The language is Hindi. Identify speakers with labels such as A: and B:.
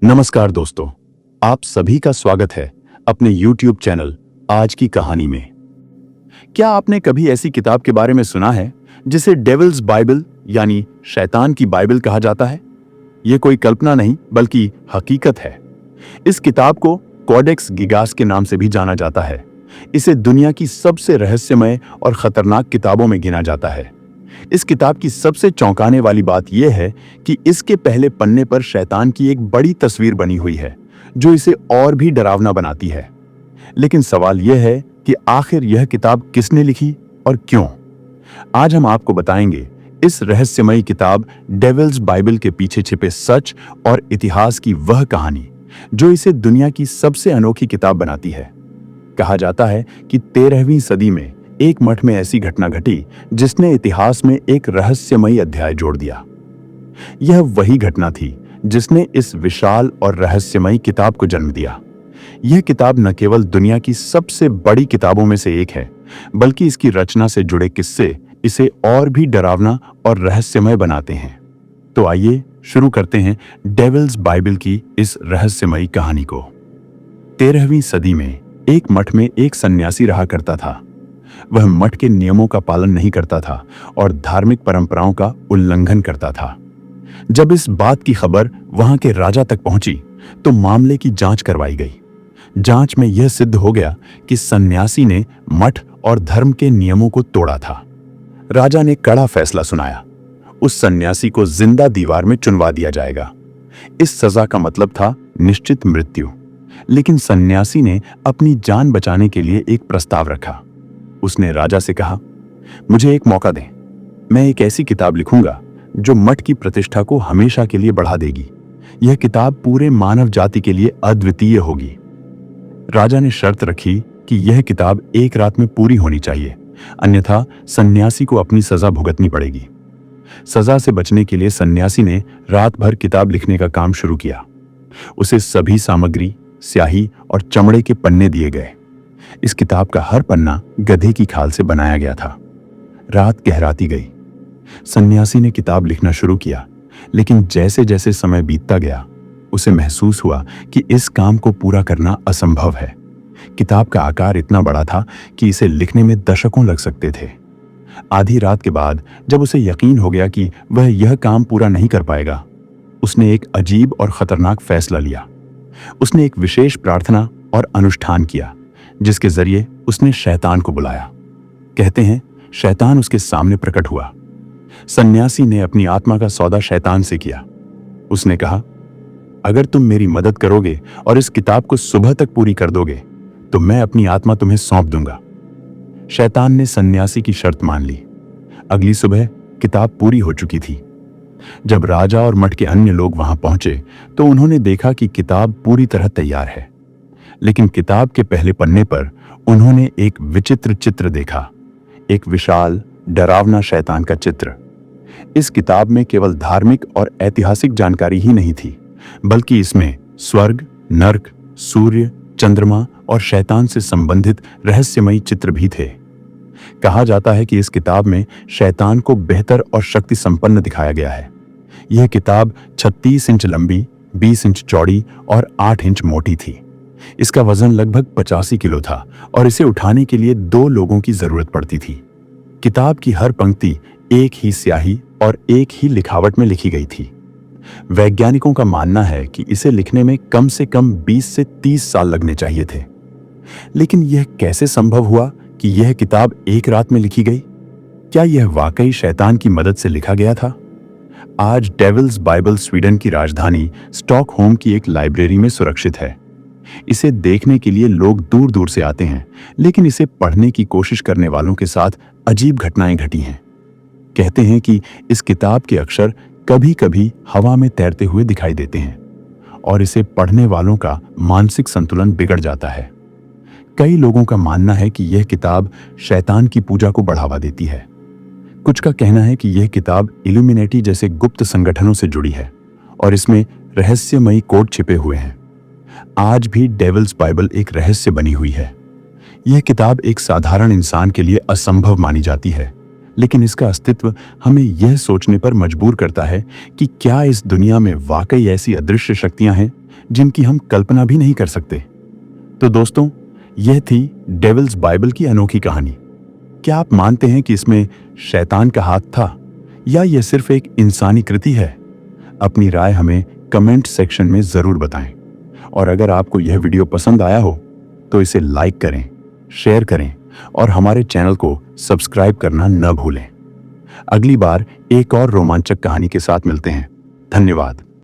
A: नमस्कार दोस्तों, आप सभी का स्वागत है अपने YouTube चैनल आज की कहानी में। क्या आपने कभी ऐसी किताब के बारे में सुना है जिसे डेविल्स बाइबल यानी शैतान की बाइबल कहा जाता है? यह कोई कल्पना नहीं बल्कि हकीकत है। इस किताब को कोडेक्स गिगास के नाम से भी जाना जाता है। इसे दुनिया की सबसे रहस्यमय और खतरनाक किताबों में गिना जाता है। इस किताब की सबसे चौंकाने वाली बात यह है कि इसके पहले पन्ने पर शैतान की एक बड़ी तस्वीर बनी हुई है जो इसे और भी डरावना बनाती है। लेकिन सवाल यह है कि आखिर यह किताब किसने लिखी और क्यों? आज हम आपको बताएंगे इस रहस्यमयी किताब डेविल्स बाइबल के पीछे छिपे सच और इतिहास की वह कहानी जो इसे दुनिया की सबसे अनोखी किताब बनाती है। कहा जाता है कि 13वीं सदी में एक मठ में ऐसी घटना घटी जिसने इतिहास में एक रहस्यमयी अध्याय जोड़ दिया। यह वही घटना थी जिसने इस विशाल और रहस्यमयी किताब को जन्म दिया। यह किताब न केवल दुनिया की सबसे बड़ी किताबों में से एक है, बल्कि इसकी रचना से जुड़े किस्से इसे और भी डरावना और रहस्यमय बनाते हैं। तो आइए शुरू करते हैं डेविल्स बाइबल की इस रहस्यमयी कहानी को। 13वीं सदी में एक मठ में एक सन्यासी रहा करता था। वह मठ के नियमों का पालन नहीं करता था और धार्मिक परंपराओं का उल्लंघन करता था। जब इस बात की खबर वहां के राजा तक पहुंची तो मामले की जांच करवाई गई। जांच में यह सिद्ध हो गया कि सन्यासी ने मठ और धर्म के नियमों को तोड़ा था। राजा ने कड़ा फैसला सुनाया। उस सन्यासी को जिंदा दीवार में चुनवा दिया जाएगा। इस सजा का मतलब था निश्चित मृत्यु। लेकिन सन्यासी ने अपनी जान बचाने के लिए एक प्रस्ताव रखा। उसने राजा से कहा, मुझे एक मौका दें। मैं एक ऐसी किताब लिखूंगा जो मठ की प्रतिष्ठा को हमेशा के लिए बढ़ा देगी। यह किताब पूरे मानव जाति के लिए अद्वितीय होगी। राजा ने शर्त रखी कि यह किताब एक रात में पूरी होनी चाहिए, अन्यथा सन्यासी को अपनी सजा भुगतनी पड़ेगी। सजा से बचने के लिए सन्यासी ने रात भर किताब लिखने का काम शुरू किया। उसे सभी सामग्री, स्याही और चमड़े के पन्ने दिए गए। इस किताब का हर पन्ना गधे की खाल से बनाया गया था। रात गहराती गई। सन्यासी ने किताब लिखना शुरू किया, लेकिन जैसे जैसे समय बीतता गया उसे महसूस हुआ कि इस काम को पूरा करना असंभव है। किताब का आकार इतना बड़ा था कि इसे लिखने में दशकों लग सकते थे। आधी रात के बाद जब उसे यकीन हो गया कि वह यह काम पूरा नहीं कर पाएगा, उसने एक अजीब और खतरनाक फैसला लिया। उसने एक विशेष प्रार्थना और अनुष्ठान किया जिसके जरिए उसने शैतान को बुलाया। कहते हैं शैतान उसके सामने प्रकट हुआ। सन्यासी ने अपनी आत्मा का सौदा शैतान से किया। उसने कहा, अगर तुम मेरी मदद करोगे और इस किताब को सुबह तक पूरी कर दोगे तो मैं अपनी आत्मा तुम्हें सौंप दूंगा। शैतान ने सन्यासी की शर्त मान ली। अगली सुबह किताब पूरी हो चुकी थी। जब राजा और मठ के अन्य लोग वहां पहुंचे तो उन्होंने देखा कि किताब पूरी तरह तैयार है। लेकिन किताब के पहले पन्ने पर उन्होंने एक विचित्र चित्र देखा, एक विशाल डरावना शैतान का चित्र। इस किताब में केवल धार्मिक और ऐतिहासिक जानकारी ही नहीं थी, बल्कि इसमें स्वर्ग, नर्क, सूर्य, चंद्रमा और शैतान से संबंधित रहस्यमयी चित्र भी थे। कहा जाता है कि इस किताब में शैतान को बेहतर और शक्ति संपन्न दिखाया गया है। यह किताब 36 इंच लंबी, 20 इंच चौड़ी और 8 इंच मोटी थी। इसका वजन लगभग 85 किलो था और इसे उठाने के लिए 2 लोगों की जरूरत पड़ती थी। किताब की हर पंक्ति एक ही स्याही और एक ही लिखावट में लिखी गई थी। वैज्ञानिकों का मानना है कि इसे लिखने में कम से कम 20 से 30 साल लगने चाहिए थे। लेकिन यह कैसे संभव हुआ कि यह किताब एक रात में लिखी गई? क्या यह वाकई शैतान की मदद से लिखा गया था? आज डेविल्स बाइबल स्वीडन की राजधानी स्टॉकहोम की एक लाइब्रेरी में सुरक्षित है। इसे देखने के लिए लोग दूर दूर से आते हैं, लेकिन इसे पढ़ने की कोशिश करने वालों के साथ अजीब घटनाएं घटी हैं। कहते हैं कि इस किताब के अक्षर कभी कभी हवा में तैरते हुए दिखाई देते हैं और इसे पढ़ने वालों का मानसिक संतुलन बिगड़ जाता है। कई लोगों का मानना है कि यह किताब शैतान की पूजा को बढ़ावा देती है। कुछ का कहना है कि यह किताब इल्यूमिनेटी जैसे गुप्त संगठनों से जुड़ी है और इसमें रहस्यमयी कोड छिपे हुए हैं। आज भी डेविल्स बाइबल एक रहस्य बनी हुई है। यह किताब एक साधारण इंसान के लिए असंभव मानी जाती है, लेकिन इसका अस्तित्व हमें यह सोचने पर मजबूर करता है कि क्या इस दुनिया में वाकई ऐसी अदृश्य शक्तियां हैं जिनकी हम कल्पना भी नहीं कर सकते। तो दोस्तों, यह थी डेविल्स बाइबल की अनोखी कहानी। क्या आप मानते हैं कि इसमें शैतान का हाथ था या यह सिर्फ एक इंसानी कृति है? अपनी राय हमें कमेंट सेक्शन में जरूर बताएं। और अगर आपको यह वीडियो पसंद आया हो तो इसे लाइक करें, शेयर करें और हमारे चैनल को सब्सक्राइब करना न भूलें। अगली बार एक और रोमांचक कहानी के साथ मिलते हैं। धन्यवाद।